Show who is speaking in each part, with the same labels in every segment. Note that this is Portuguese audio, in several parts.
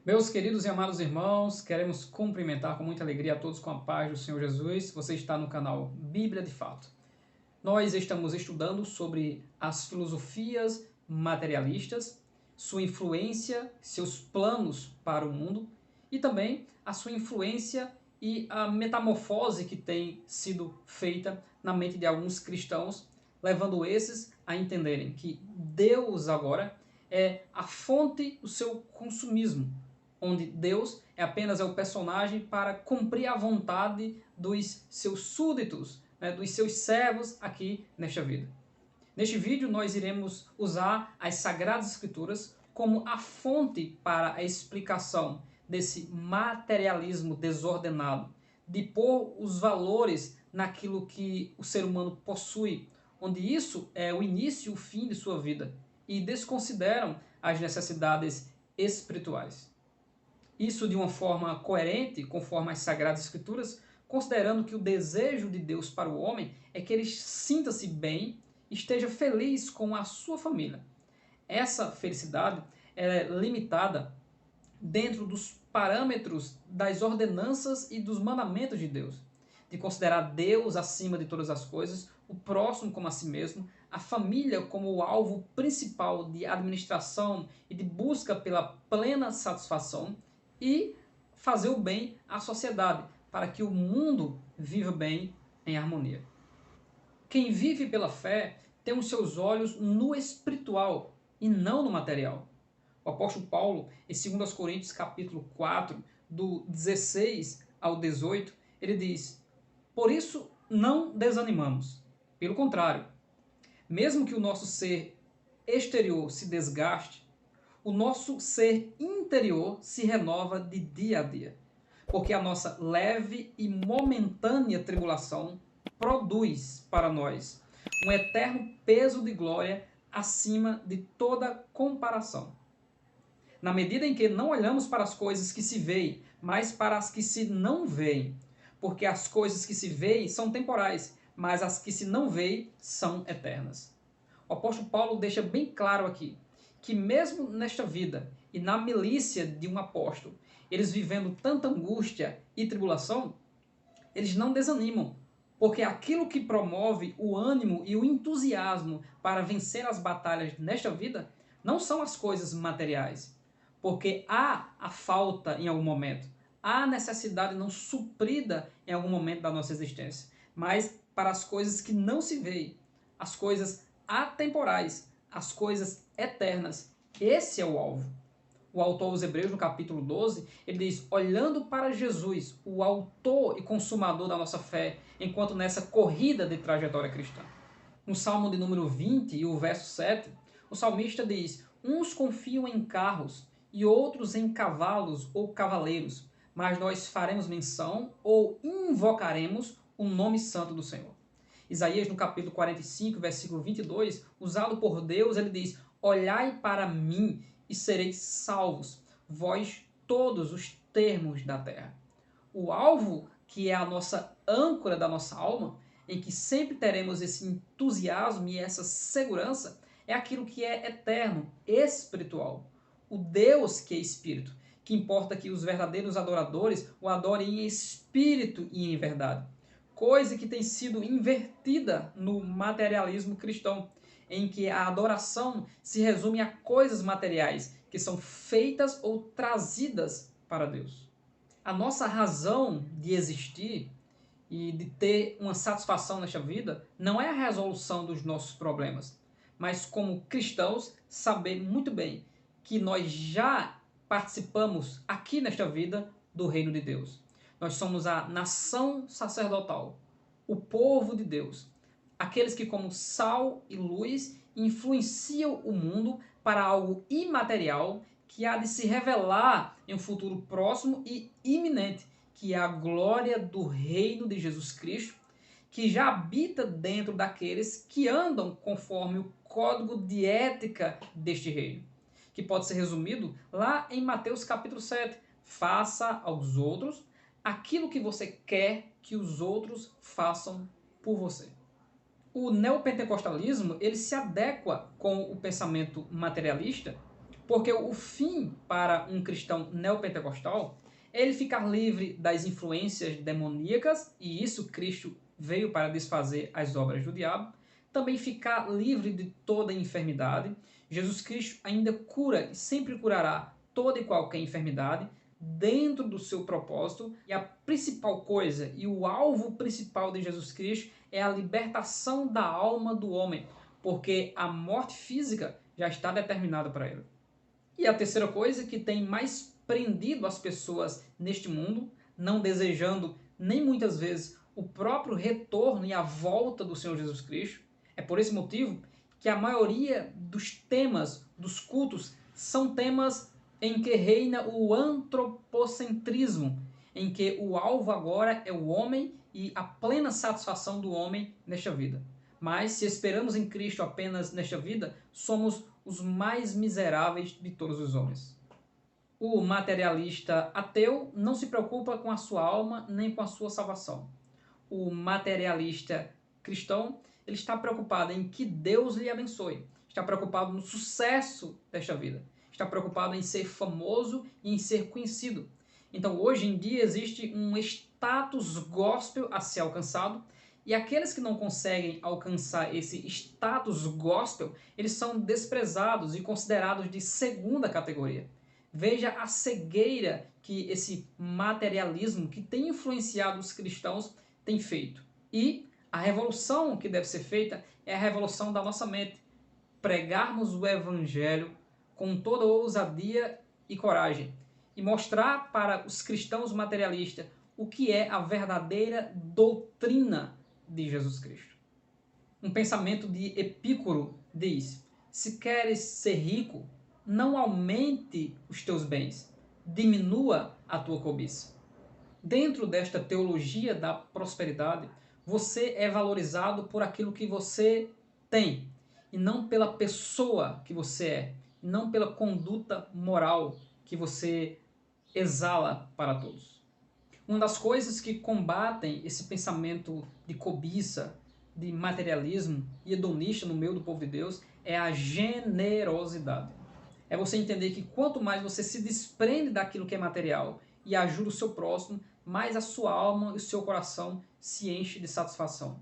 Speaker 1: Meus queridos e amados irmãos, queremos cumprimentar com muita alegria a todos com a paz do Senhor Jesus. Você está no canal Bíblia de Fato. Nós estamos estudando sobre as filosofias materialistas, sua influência, seus planos para o mundo e também a sua influência e a metamorfose que tem sido feita na mente de alguns cristãos, levando esses a entenderem que Deus agora é a fonte do seu consumismo, onde Deus é apenas o personagem para cumprir a vontade dos seus súditos, dos seus servos aqui nesta vida. Neste vídeo nós iremos usar as Sagradas Escrituras como a fonte para a explicação desse materialismo desordenado, de pôr os valores naquilo que o ser humano possui, onde isso é o início e o fim de sua vida, e desconsideram as necessidades espirituais. Isso de uma forma coerente, conforme as Sagradas Escrituras, considerando que o desejo de Deus para o homem é que ele sinta-se bem, esteja feliz com a sua família. Essa felicidade é limitada dentro dos parâmetros das ordenanças e dos mandamentos de Deus, de considerar Deus acima de todas as coisas, o próximo como a si mesmo, a família como o alvo principal de administração e de busca pela plena satisfação e fazer o bem à sociedade, para que o mundo viva bem em harmonia. Quem vive pela fé tem os seus olhos no espiritual e não no material. O apóstolo Paulo, em 2 Coríntios capítulo 4, do 16 ao 18, ele diz: por isso não desanimamos. Pelo contrário, mesmo que o nosso ser exterior se desgaste, o nosso ser interior se renova de dia a dia, porque a nossa leve e momentânea tribulação produz para nós um eterno peso de glória acima de toda comparação. Na medida em que não olhamos para as coisas que se veem, mas para as que se não veem, porque as coisas que se veem são temporais, mas as que se não veem são eternas. O apóstolo Paulo deixa bem claro aqui que mesmo nesta vida e na milícia de um apóstolo, eles vivendo tanta angústia e tribulação, eles não desanimam, porque aquilo que promove o ânimo e o entusiasmo para vencer as batalhas nesta vida não são as coisas materiais, porque há a falta em algum momento, há a necessidade não suprida em algum momento da nossa existência, mas para as coisas que não se veem, as coisas atemporais, as coisas eternas. Esse é o alvo. O autor aos Hebreus, no capítulo 12, ele diz: olhando para Jesus, o autor e consumador da nossa fé, enquanto nessa corrida de trajetória cristã. No Salmo de número 20, e o verso 7, o salmista diz: uns confiam em carros e outros em cavalos ou cavaleiros, mas nós faremos menção ou invocaremos o nome santo do Senhor. Isaías, no capítulo 45, versículo 22, usado por Deus, ele diz: olhai para mim e sereis salvos, vós todos os termos da terra. O alvo, que é a nossa âncora da nossa alma, em que sempre teremos esse entusiasmo e essa segurança, é aquilo que é eterno, espiritual. O Deus que é espírito, que importa que os verdadeiros adoradores o adorem em espírito e em verdade. Coisa que tem sido invertida no materialismo cristão, em que a adoração se resume a coisas materiais que são feitas ou trazidas para Deus. A nossa razão de existir e de ter uma satisfação nesta vida não é a resolução dos nossos problemas, mas como cristãos saber muito bem que nós já participamos aqui nesta vida do reino de Deus. Nós somos a nação sacerdotal, o povo de Deus, aqueles que como sal e luz influenciam o mundo para algo imaterial que há de se revelar em um futuro próximo e iminente, que é a glória do reino de Jesus Cristo, que já habita dentro daqueles que andam conforme o código de ética deste reino, que pode ser resumido lá em Mateus capítulo 7. Faça aos outros aquilo que você quer que os outros façam por você. O neopentecostalismo ele se adequa com o pensamento materialista, Porque o fim para um cristão neopentecostal é ele ficar livre das influências demoníacas, e isso Cristo veio para desfazer as obras do diabo, também ficar livre de toda enfermidade. Jesus Cristo ainda cura e sempre curará toda e qualquer enfermidade dentro do seu propósito, e a principal coisa e o alvo principal de Jesus Cristo é a libertação da alma do homem, porque a morte física já está determinada para ele. E a terceira coisa que tem mais prendido as pessoas neste mundo, não desejando nem muitas vezes o próprio retorno e a volta do Senhor Jesus Cristo, é por esse motivo que a maioria dos temas dos cultos são temas em que reina o antropocentrismo, em que o alvo agora é o homem e a plena satisfação do homem nesta vida. Mas se esperamos em Cristo apenas nesta vida, somos os mais miseráveis de todos os homens. O materialista ateu não se preocupa com a sua alma nem com a sua salvação. O materialista cristão, ele está preocupado em que Deus lhe abençoe, está preocupado no sucesso desta vida, está preocupado em ser famoso e em ser conhecido. Então, hoje em dia, existe um status gospel a ser alcançado, e aqueles que não conseguem alcançar esse status gospel, eles são desprezados e considerados de segunda categoria. Veja a cegueira que esse materialismo que tem influenciado os cristãos tem feito. E a revolução que deve ser feita é a revolução da nossa mente. Pregarmos o evangelho com toda ousadia e coragem e mostrar para os cristãos materialistas o que é a verdadeira doutrina de Jesus Cristo. Um pensamento de Epicuro diz: se queres ser rico, não aumente os teus bens, diminua a tua cobiça. Dentro desta teologia da prosperidade, você é valorizado por aquilo que você tem, e não pela pessoa que você é, e não pela conduta moral que você exala para todos. Uma das coisas que combatem esse pensamento de cobiça, de materialismo e hedonista no meio do povo de Deus é a generosidade. É você entender que quanto mais você se desprende daquilo que é material e ajuda o seu próximo, mais a sua alma e o seu coração se enche de satisfação.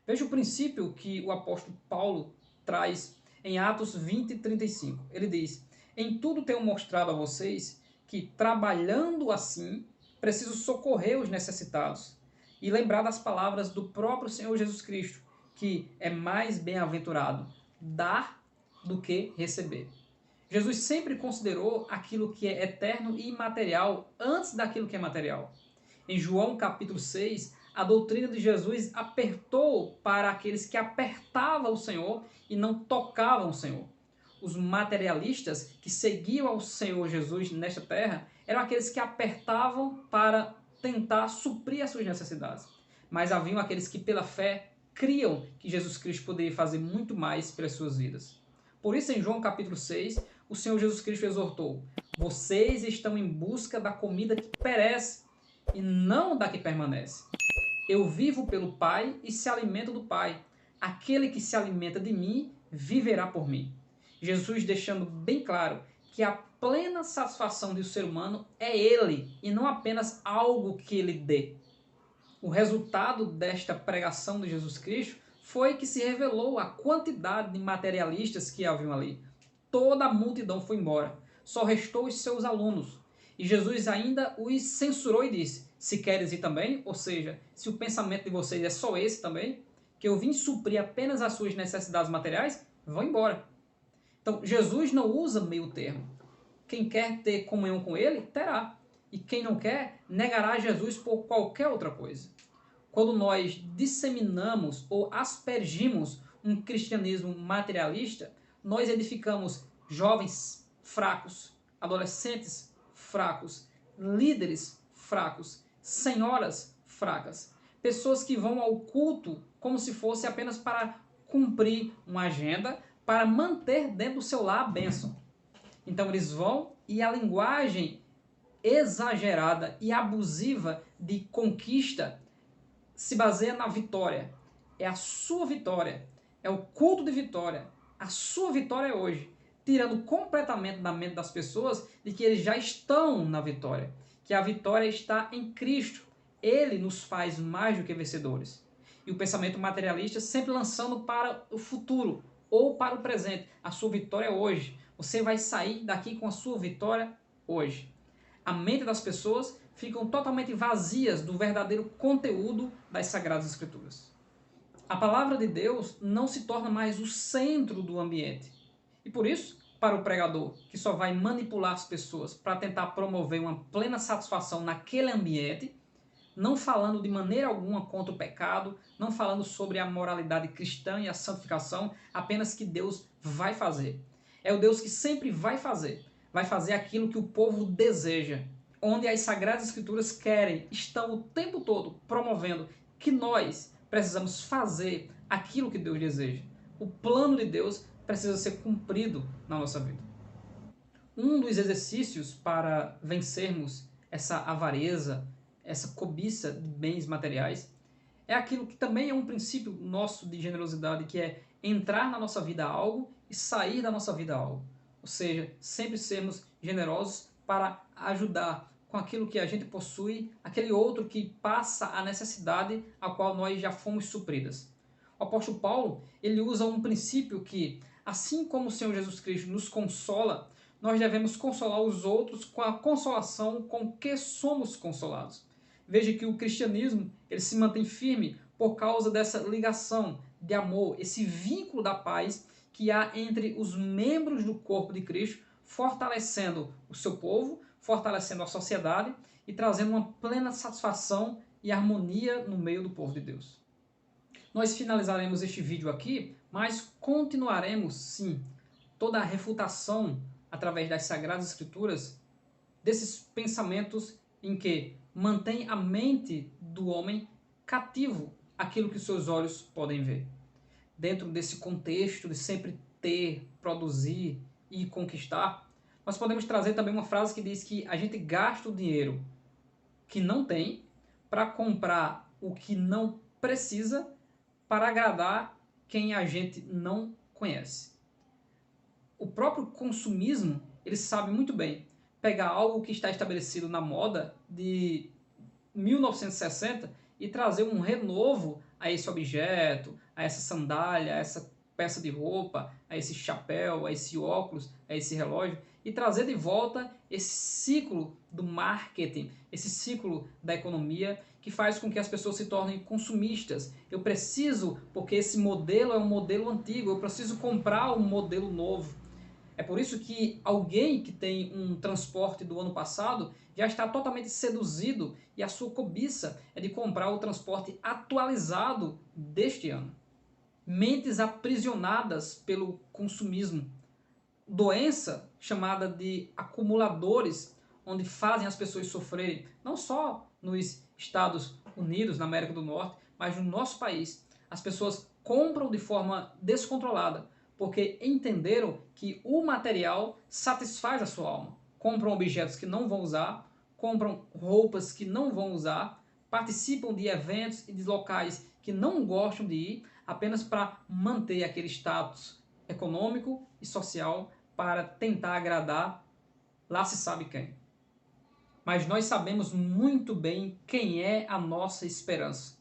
Speaker 1: Veja o princípio que o apóstolo Paulo traz em Atos 20 e 35. Ele diz: em tudo tenho mostrado a vocês que, trabalhando assim, preciso socorrer os necessitados e lembrar das palavras do próprio Senhor Jesus Cristo, que é mais bem-aventurado dar do que receber. Jesus sempre considerou aquilo que é eterno e imaterial antes daquilo que é material. Em João capítulo 6, a doutrina de Jesus apertou para aqueles que apertavam o Senhor e não tocavam o Senhor. Os materialistas que seguiam ao Senhor Jesus nesta terra eram aqueles que apertavam para tentar suprir as suas necessidades. Mas haviam aqueles que pela fé criam que Jesus Cristo poderia fazer muito mais pelas suas vidas. Por isso, em João capítulo 6, o Senhor Jesus Cristo exortou: vocês estão em busca da comida que perece e não da que permanece. Eu vivo pelo Pai e se alimento do Pai. Aquele que se alimenta de mim viverá por mim. Jesus deixando bem claro que a plena satisfação do ser humano é ele e não apenas algo que ele dê. O resultado desta pregação de Jesus Cristo foi que se revelou a quantidade de materialistas que haviam ali. Toda a multidão foi embora, só restou os seus alunos. E Jesus ainda os censurou e disse: se queres ir também, ou seja, se o pensamento de vocês é só esse também, que eu vim suprir apenas as suas necessidades materiais, vão embora. Então, Jesus não usa meio termo. Quem quer ter comunhão com ele, terá. E quem não quer, negará Jesus por qualquer outra coisa. Quando nós disseminamos ou aspergimos um cristianismo materialista, nós edificamos jovens fracos, adolescentes fracos, líderes fracos, senhoras fracas, pessoas que vão ao culto como se fosse apenas para cumprir uma agenda, para manter dentro do seu lar a bênção. Então eles vão e a linguagem exagerada e abusiva de conquista se baseia na vitória. É a sua vitória, é o culto de vitória. A sua vitória é hoje. tirando completamente da mente das pessoas de que eles já estão na vitória, que a vitória está em Cristo. Ele nos faz mais do que vencedores. E o pensamento materialista sempre lançando para o futuro ou para o presente. A sua vitória é hoje. Você vai sair daqui com a sua vitória hoje. A mente das pessoas ficam totalmente vazias do verdadeiro conteúdo das Sagradas Escrituras. A palavra de Deus não se torna mais o centro do ambiente. E por isso, para o pregador, que só vai manipular as pessoas para tentar promover uma plena satisfação naquele ambiente, não falando de maneira alguma contra o pecado, não falando sobre a moralidade cristã e a santificação, apenas que Deus vai fazer. É o Deus que sempre vai fazer aquilo que o povo deseja, onde as Sagradas Escrituras querem, estão o tempo todo promovendo que nós precisamos fazer aquilo que Deus deseja. O plano de Deus precisa ser cumprido na nossa vida. Um dos exercícios para vencermos essa avareza, essa cobiça de bens materiais, é aquilo que também é um princípio nosso de generosidade, que é entrar na nossa vida algo e sair da nossa vida algo. Ou seja, sempre sermos generosos para ajudar com aquilo que a gente possui, aquele outro que passa a necessidade a qual nós já fomos supridas. O apóstolo Paulo, ele usa um princípio que, assim como o Senhor Jesus Cristo nos consola, nós devemos consolar os outros com a consolação com que somos consolados. Veja que o cristianismo ele se mantém firme por causa dessa ligação de amor, esse vínculo da paz que há entre os membros do corpo de Cristo, fortalecendo o seu povo, fortalecendo a sociedade e trazendo uma plena satisfação e harmonia no meio do povo de Deus. Nós finalizaremos este vídeo aqui, mas continuaremos sim toda a refutação através das Sagradas Escrituras desses pensamentos em que mantém a mente do homem cativo àquilo que seus olhos podem ver. Dentro desse contexto de sempre ter, produzir e conquistar, nós podemos trazer também uma frase que diz que a gente gasta o dinheiro que não tem para comprar o que não precisa para agradar quem a gente não conhece. O próprio consumismo, ele sabe muito bem pegar algo que está estabelecido na moda de 1960 e trazer um renovo a esse objeto, a essa sandália, a essa peça de roupa, a esse chapéu, a esse óculos, a esse relógio, e trazer de volta esse ciclo do marketing, esse ciclo da economia que faz com que as pessoas se tornem consumistas. Eu preciso, porque esse modelo é um modelo antigo, eu preciso comprar um modelo novo. É por isso que alguém que tem um transporte do ano passado já está totalmente seduzido e a sua cobiça é de comprar o transporte atualizado deste ano. Mentes aprisionadas pelo consumismo. Doença chamada de acumuladores, onde fazem as pessoas sofrerem, não só nos Estados Unidos, na América do Norte, mas no nosso país. As pessoas compram de forma descontrolada, porque entenderam que o material satisfaz a sua alma. Compram objetos que não vão usar, compram roupas que não vão usar, participam de eventos e de locais que não gostam de ir, apenas para manter aquele status econômico e social para tentar agradar lá se sabe quem. Mas nós sabemos muito bem quem é a nossa esperança.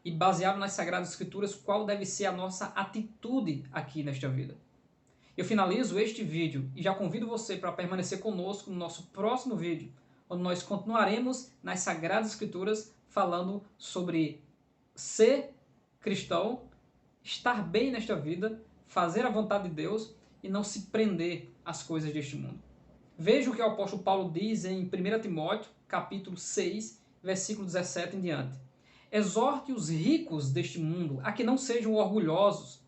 Speaker 1: E baseado nas Sagradas Escrituras, qual deve ser a nossa atitude aqui nesta vida. Eu finalizo este vídeo e já convido você para permanecer conosco no nosso próximo vídeo, onde nós continuaremos nas Sagradas Escrituras falando sobre ser cristão, estar bem nesta vida, fazer a vontade de Deus e não se prender às coisas deste mundo. Veja o que o apóstolo Paulo diz em 1 Timóteo, capítulo 6, versículo 17 em diante. Exorte os ricos deste mundo a que não sejam orgulhosos,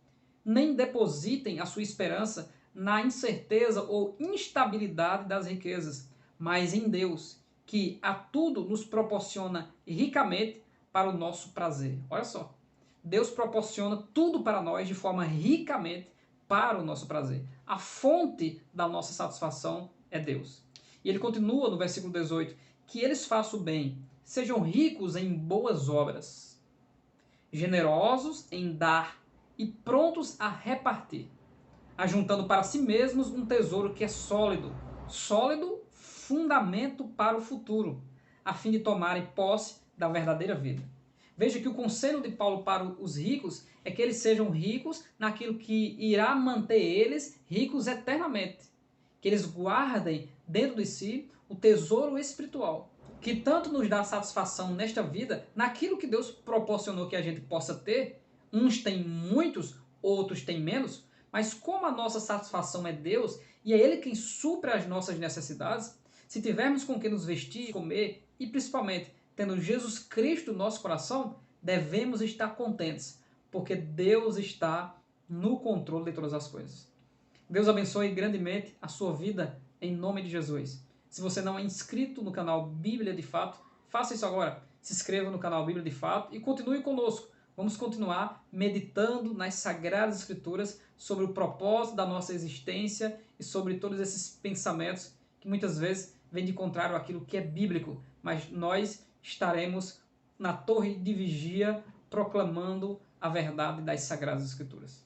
Speaker 1: nem depositem a sua esperança na incerteza ou instabilidade das riquezas, mas em Deus, que a tudo nos proporciona ricamente para o nosso prazer. Olha só, Deus proporciona tudo para nós de forma ricamente para o nosso prazer. A fonte da nossa satisfação é Deus. E ele continua no versículo 18, que eles façam o bem, sejam ricos em boas obras, generosos em dar e prontos a repartir. ajuntando para si mesmos um tesouro que é sólido, sólido fundamento para o futuro, a fim de tomarem posse da verdadeira vida. Veja que o conselho de Paulo para os ricos é que eles sejam ricos naquilo que irá manter eles ricos eternamente. Que eles guardem dentro de si o tesouro espiritual, que tanto nos dá satisfação nesta vida, naquilo que Deus proporcionou que a gente possa ter. Uns têm muitos, outros têm menos, mas como a nossa satisfação é Deus e é Ele quem supre as nossas necessidades, se tivermos com que nos vestir, comer e principalmente tendo Jesus Cristo no nosso coração, devemos estar contentes, porque Deus está no controle de todas as coisas. Deus abençoe grandemente a sua vida em nome de Jesus. Se você não é inscrito no canal Bíblia de Fato, faça isso agora. Se inscreva no canal Bíblia de Fato e continue conosco. Vamos continuar meditando nas Sagradas Escrituras sobre o propósito da nossa existência e sobre todos esses pensamentos que muitas vezes vêm de contrário àquilo que é bíblico, mas nós estaremos na torre de vigia proclamando a verdade das Sagradas Escrituras.